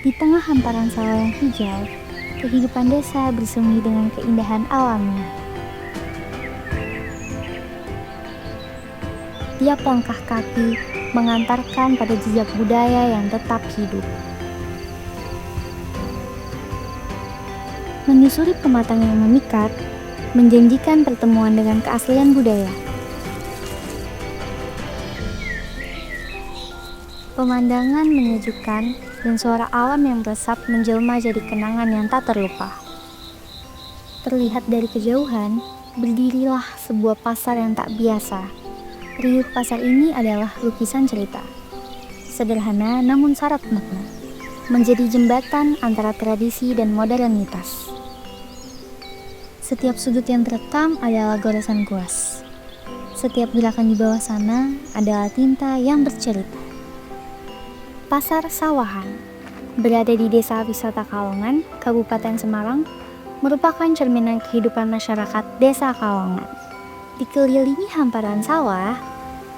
Di tengah hamparan sawah yang hijau, kehidupan desa bersemi dengan keindahan alamnya. Tiap langkah kaki mengantarkan pada jejak budaya yang tetap hidup. Menyusuri pematang yang memikat, menjanjikan pertemuan dengan keaslian budaya. Pemandangan menyejukkan dan suara alam yang meresap menjelma jadi kenangan yang tak terlupa. Terlihat dari kejauhan, berdirilah sebuah pasar yang tak biasa. Riuh pasar ini adalah lukisan cerita. Sederhana namun syarat makna, menjadi jembatan antara tradisi dan modernitas. Setiap sudut yang terekam adalah goresan kuas. Setiap gerakan di bawah sana adalah tinta yang bercerita. Pasar Sawahan, berada di Desa Wisata Kalongan, Kabupaten Semarang, merupakan cerminan kehidupan masyarakat Desa Kalongan. Dikelilingi hamparan sawah,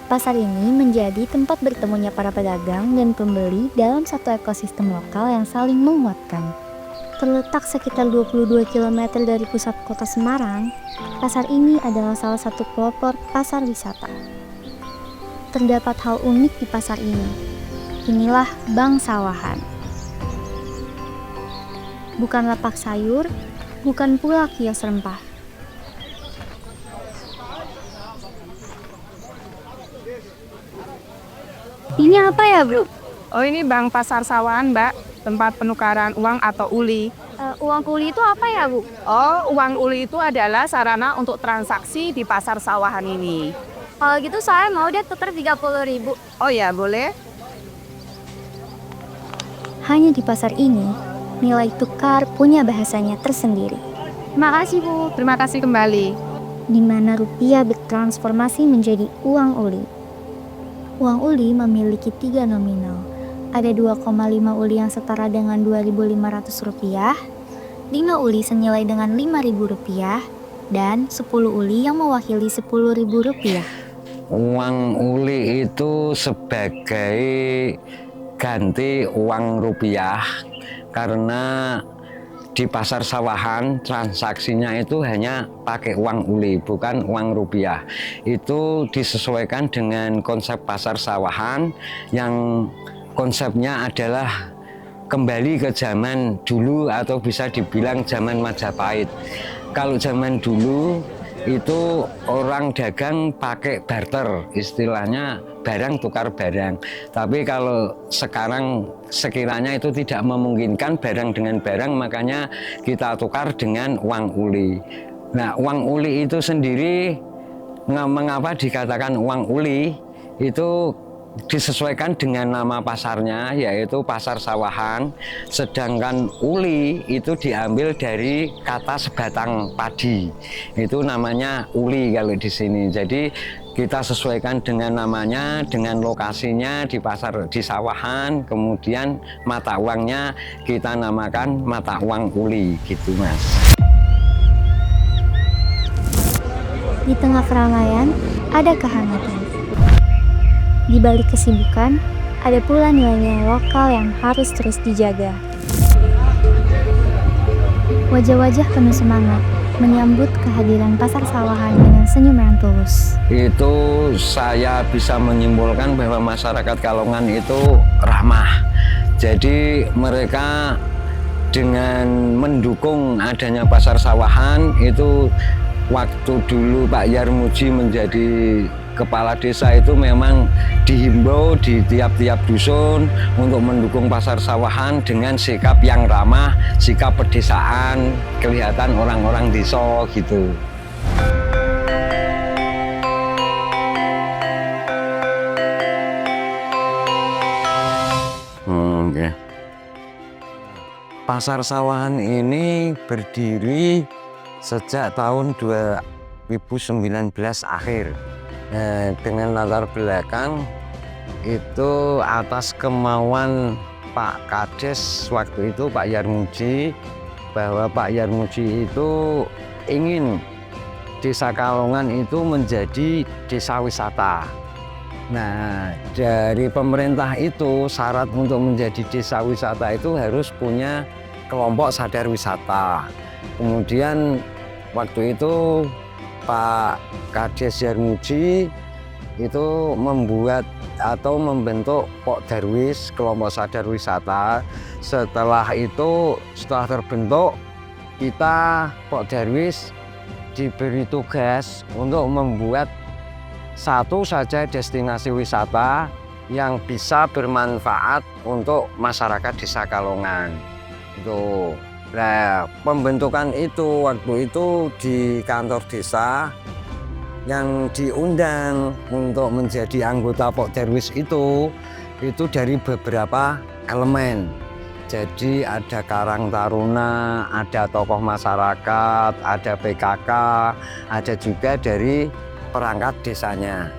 pasar ini menjadi tempat bertemunya para pedagang dan pembeli dalam satu ekosistem lokal yang saling menguatkan. Terletak sekitar 22 km dari pusat kota Semarang, pasar ini adalah salah satu pelopor pasar wisata. Terdapat hal unik di pasar ini. Inilah Bank Sawahan. Bukan lapak sayur, bukan pula kios rempah. Ini apa ya, Bro? Oh, ini Bank Pasar Sawahan, Mbak. Tempat penukaran uang atau uli. Uang kuli itu apa ya, Bu? Oh, uang uli itu adalah sarana untuk transaksi di pasar sawahan ini. Kalau gitu saya mau deh tuker 30.000. Oh ya, boleh. Hanya di pasar ini, nilai tukar punya bahasanya tersendiri. Terima kasih, Bu. Terima kasih kembali. Di mana rupiah bertransformasi menjadi uang uli. Uang uli memiliki 3 nominal. Ada 2,5 uli yang setara dengan Rp2.500, 5 uli senilai dengan Rp5.000, dan 10 uli yang mewakili Rp10.000. Uang uli itu sebagai ganti uang rupiah, karena di pasar sawahan transaksinya itu hanya pakai uang uli, bukan uang rupiah. Itu disesuaikan dengan konsep pasar sawahan yang konsepnya adalah kembali ke zaman dulu atau bisa dibilang zaman Majapahit. Kalau zaman dulu itu orang dagang pakai barter, istilahnya barang tukar barang. Tapi kalau sekarang sekiranya itu tidak memungkinkan barang dengan barang, makanya kita tukar dengan uang uli. Nah, uang uli itu sendiri, mengapa dikatakan uang uli, itu disesuaikan dengan nama pasarnya, yaitu pasar sawahan. Sedangkan uli itu diambil dari kata sebatang padi, itu namanya uli kalau di sini. Jadi kita sesuaikan dengan namanya, dengan lokasinya di pasar di sawahan, kemudian mata uangnya kita namakan mata uang uli, gitu Mas. Di tengah keramaian, ada kehangatan. Di balik kesibukan, ada pula nilai-nilai lokal yang harus terus dijaga. Wajah-wajah penuh semangat menyambut kehadiran pasar sawahan dengan senyum yang tulus. Itu saya bisa menyimpulkan bahwa masyarakat Kalongan itu ramah. Jadi mereka dengan mendukung adanya pasar sawahan itu, waktu dulu Pak Yarmuji menjadi kepala desa itu memang dihimbau di tiap-tiap dusun untuk mendukung pasar sawahan dengan sikap yang ramah, sikap pedesaan, kelihatan orang-orang desa gitu. Pasar sawahan ini berdiri sejak tahun 2019 akhir. Dengan latar belakang itu atas kemauan Pak Kades waktu itu, Pak Yarmuji, bahwa Pak Yarmuji itu ingin Desa Kalongan itu menjadi desa wisata. Nah, dari pemerintah itu syarat untuk menjadi desa wisata itu harus punya kelompok sadar wisata. Kemudian waktu itu Pak Kades Yarmuji itu membuat atau membentuk Pok Darwis, kelompok sadar wisata. Setelah itu, setelah terbentuk, kita Pok Darwis diberi tugas untuk membuat satu saja destinasi wisata yang bisa bermanfaat untuk masyarakat Desa Kalongan. Itu. Nah, pembentukan itu waktu itu di kantor desa yang diundang untuk menjadi anggota Pok Darwis itu dari beberapa elemen. Jadi ada Karang Taruna, ada tokoh masyarakat, ada PKK, ada juga dari perangkat desanya.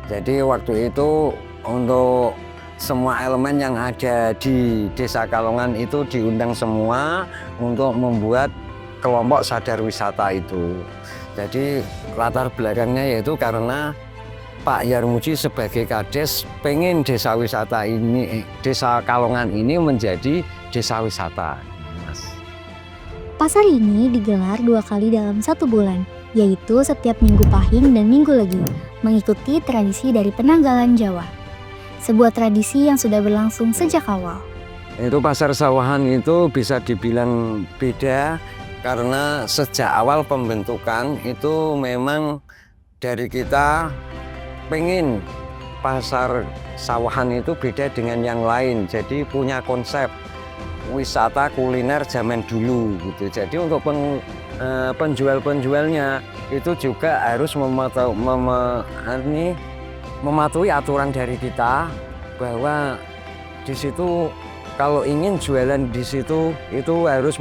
Jadi waktu itu untuk semua elemen yang ada di Desa Kalongan itu diundang semua untuk membuat kelompok sadar wisata itu. Jadi latar belakangnya yaitu karena Pak Yarmuji sebagai Kades pengen desa wisata ini, Desa Kalongan ini menjadi desa wisata. Mas. Pasar ini digelar 2 kali dalam 1 bulan, yaitu setiap Minggu Pahing dan Minggu Legi, mengikuti tradisi dari penanggalan Jawa. Sebuah tradisi yang sudah berlangsung sejak awal. Itu pasar sawahan itu bisa dibilang beda karena sejak awal pembentukan itu memang dari kita pengen pasar sawahan itu beda dengan yang lain. Jadi punya konsep wisata kuliner zaman dulu gitu. Jadi untuk penjual-penjualnya itu juga harus mematuhi aturan dari kita bahwa di situ kalau ingin jualan di situ itu harus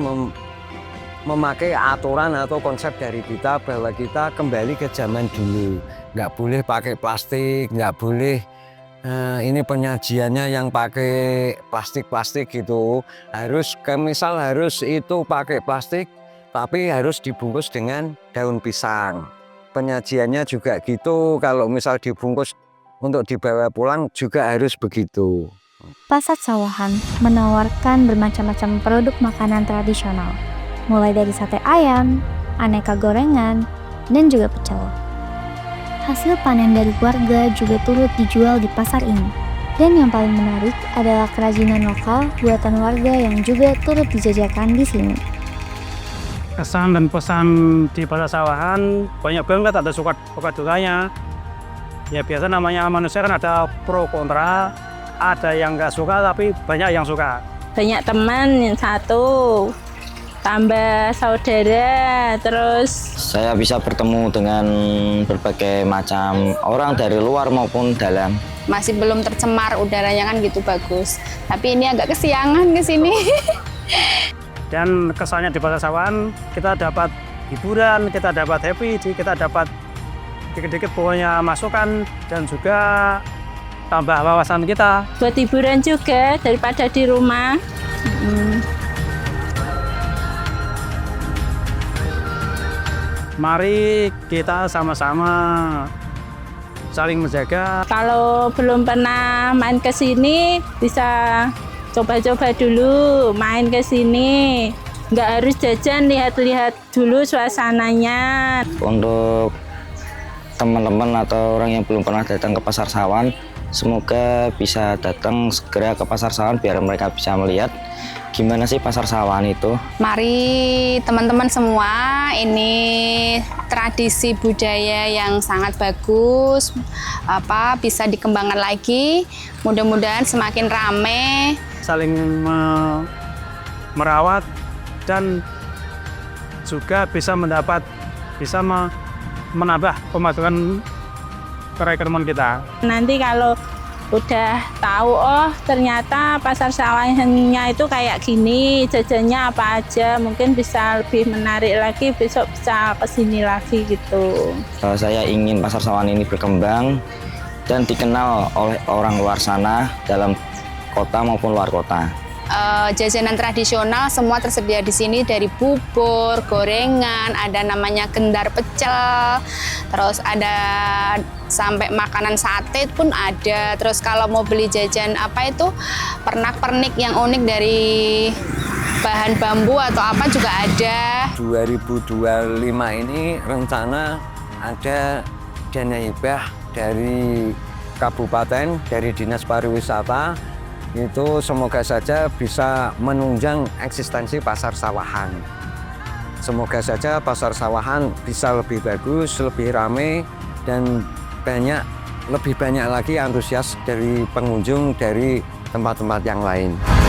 memakai aturan atau konsep dari kita bahwa kita kembali ke zaman dulu. Nggak boleh pakai plastik, nggak boleh ini penyajiannya yang pakai plastik gitu. Misal harus itu pakai plastik, tapi harus dibungkus dengan daun pisang. Penyajiannya juga gitu, kalau misal dibungkus untuk dibawa pulang juga harus begitu. Pasar Sawahan menawarkan bermacam-macam produk makanan tradisional, mulai dari sate ayam, aneka gorengan, dan juga pecel. Hasil panen dari warga juga turut dijual di pasar ini. Dan yang paling menarik adalah kerajinan lokal buatan warga yang juga turut dijajakan di sini. Kesan dan pesan di Pasar Sawahan banyak banget, ada suka dukanya. Ya biasa namanya manusia kan ada pro kontra, ada yang nggak suka tapi banyak yang suka. Banyak teman yang satu, tambah saudara, terus saya bisa bertemu dengan berbagai macam orang dari luar maupun dalam. Masih belum tercemar udaranya kan gitu bagus, tapi ini agak kesiangan ke sini. Dan kesannya di Pasar Sawahan kita dapat hiburan, kita dapat happy, kita dapat dikit-dikit pokoknya masukan dan juga tambah wawasan kita. buat hiburan juga daripada di rumah. Mari kita sama-sama saling menjaga. Kalau belum pernah main ke sini bisa coba-coba dulu main ke sini. Nggak harus jajan, lihat-lihat dulu suasananya. Untuk teman-teman atau orang yang belum pernah datang ke Pasar Sawahan, semoga bisa datang segera ke Pasar Sawahan biar mereka bisa melihat gimana sih Pasar Sawahan itu. Mari teman-teman semua, ini tradisi budaya yang sangat bagus, bisa dikembangkan lagi. Mudah-mudahan semakin rame. Saling merawat dan juga bisa menambah pemasukan perekonomian kita. Nanti kalau udah tahu, oh ternyata Pasar Sawahannya itu kayak gini, jajannya apa aja, mungkin bisa lebih menarik lagi, besok bisa kesini lagi gitu. Saya ingin Pasar Sawahan ini berkembang dan dikenal oleh orang luar sana dalam kota maupun luar kota. Jajanan tradisional semua tersedia di sini, dari bubur, gorengan, ada namanya gendar pecel, terus ada sampai makanan sate pun ada. Terus kalau mau beli jajan apa itu pernak-pernik yang unik dari bahan bambu atau apa juga ada. 2025 ini rencana ada dana hibah dari kabupaten, dari Dinas Pariwisata, itu semoga saja bisa menunjang eksistensi pasar sawahan. Semoga saja pasar sawahan bisa lebih bagus, lebih ramai, dan lebih banyak lagi antusias dari pengunjung dari tempat-tempat yang lain.